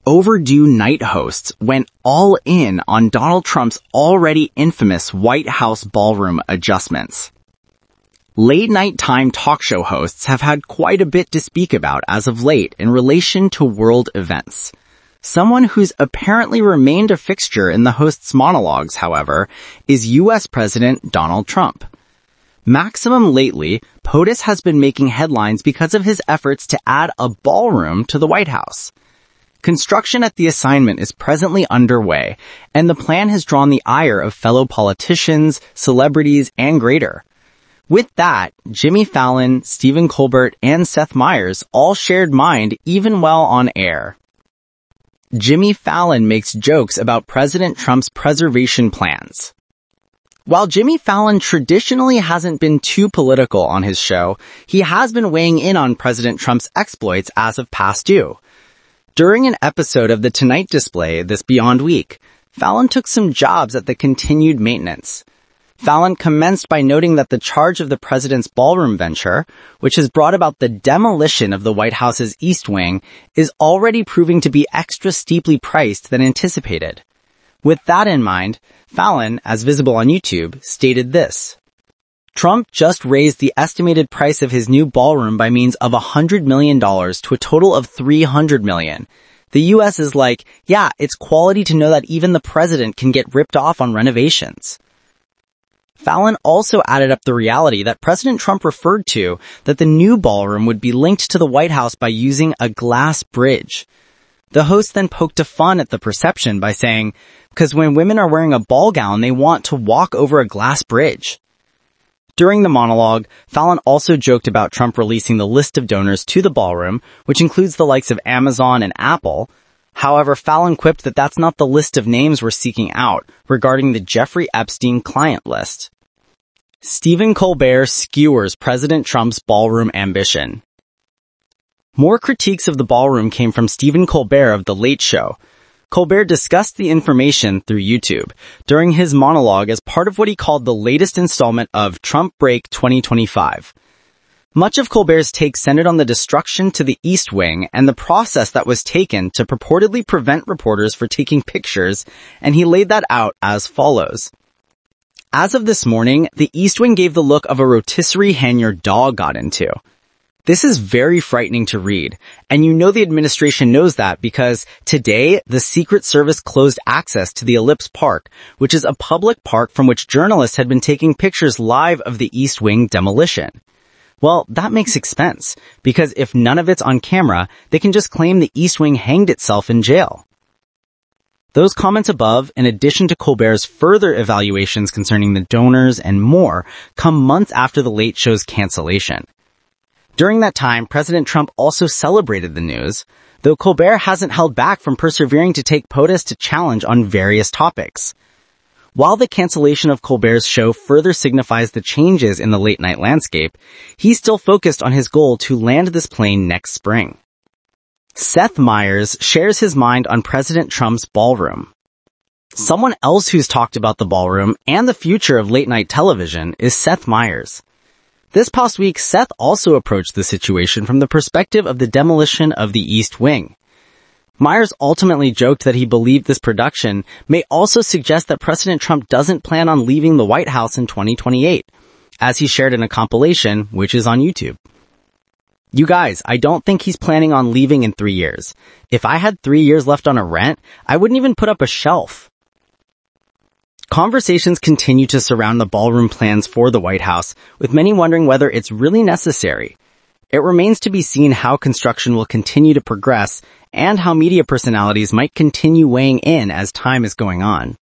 overdue night hosts went all in on Donald Trump's already infamous White House ballroom adjustments. Late-night time talk show hosts have had quite a bit to speak about as of late in relation to world events. Someone who's apparently remained a fixture in the host's monologues, however, is U.S. President Donald Trump. Maximum lately, POTUS has been making headlines because of his efforts to add a ballroom to the White House. Construction at the assignment is presently underway, and the plan has drawn the ire of fellow politicians, celebrities, and greater. With that, Jimmy Fallon, Stephen Colbert, and Seth Meyers all shared mind even while on air. Jimmy Fallon makes jokes about President Trump's preservation plans. While Jimmy Fallon traditionally hasn't been too political on his show, he has been weighing in on President Trump's exploits as of past due. During an episode of The Tonight Display this Beyond Week, Fallon took some jobs at the continued maintenance. Fallon commenced by noting that the charge of the president's ballroom venture, which has brought about the demolition of the White House's East Wing, is already proving to be extra steeply priced than anticipated. With that in mind, Fallon, as visible on YouTube, stated this: Trump just raised the estimated price of his new ballroom by means of $100 million to a total of $300 million. The U.S. is like, yeah, it's quality to know that even the president can get ripped off on renovations. Fallon also added up the reality that President Trump referred to that the new ballroom would be linked to the White House by using a glass bridge. The host then poked fun at the perception by saying, because when women are wearing a ball gown, they want to walk over a glass bridge. During the monologue, Fallon also joked about Trump releasing the list of donors to the ballroom, which includes the likes of Amazon and Apple. However, Fallon quipped that that's not the list of names we're seeking out regarding the Jeffrey Epstein client list. Stephen Colbert skewers President Trump's ballroom ambition. More critiques of the ballroom came from Stephen Colbert of The Late Show. Colbert discussed the information through YouTube during his monologue as part of what he called the latest installment of Trump Break 2025. Much of Colbert's take centered on the destruction to the East Wing and the process that was taken to purportedly prevent reporters from taking pictures, and he laid that out as follows. As of this morning, the East Wing gave the look of a rotisserie hen your dog got into. This is very frightening to read, and you know the administration knows that because today, the Secret Service closed access to the Ellipse Park, which is a public park from which journalists had been taking pictures live of the East Wing demolition. Well, that makes sense, because if none of it's on camera, they can just claim the East Wing hanged itself in jail. Those comments above, in addition to Colbert's further evaluations concerning the donors and more, come months after the Late Show's cancellation. During that time, President Trump also celebrated the news, though Colbert hasn't held back from persevering to take POTUS to challenge on various topics. While the cancellation of Colbert's show further signifies the changes in the late-night landscape, he's still focused on his goal to land this plane next spring. Seth Meyers shares his mind on President Trump's ballroom. Someone else who's talked about the ballroom and the future of late-night television is Seth Meyers. This past week, Seth also approached the situation from the perspective of the demolition of the East Wing. Meyers ultimately joked that he believed this production may also suggest that President Trump doesn't plan on leaving the White House in 2028, as he shared in a compilation, which is on YouTube. You guys, I don't think he's planning on leaving in 3 years. If I had 3 years left on a rent, I wouldn't even put up a shelf. Conversations continue to surround the ballroom plans for the White House, with many wondering whether it's really necessary. It remains to be seen how construction will continue to progress and how media personalities might continue weighing in as time is going on.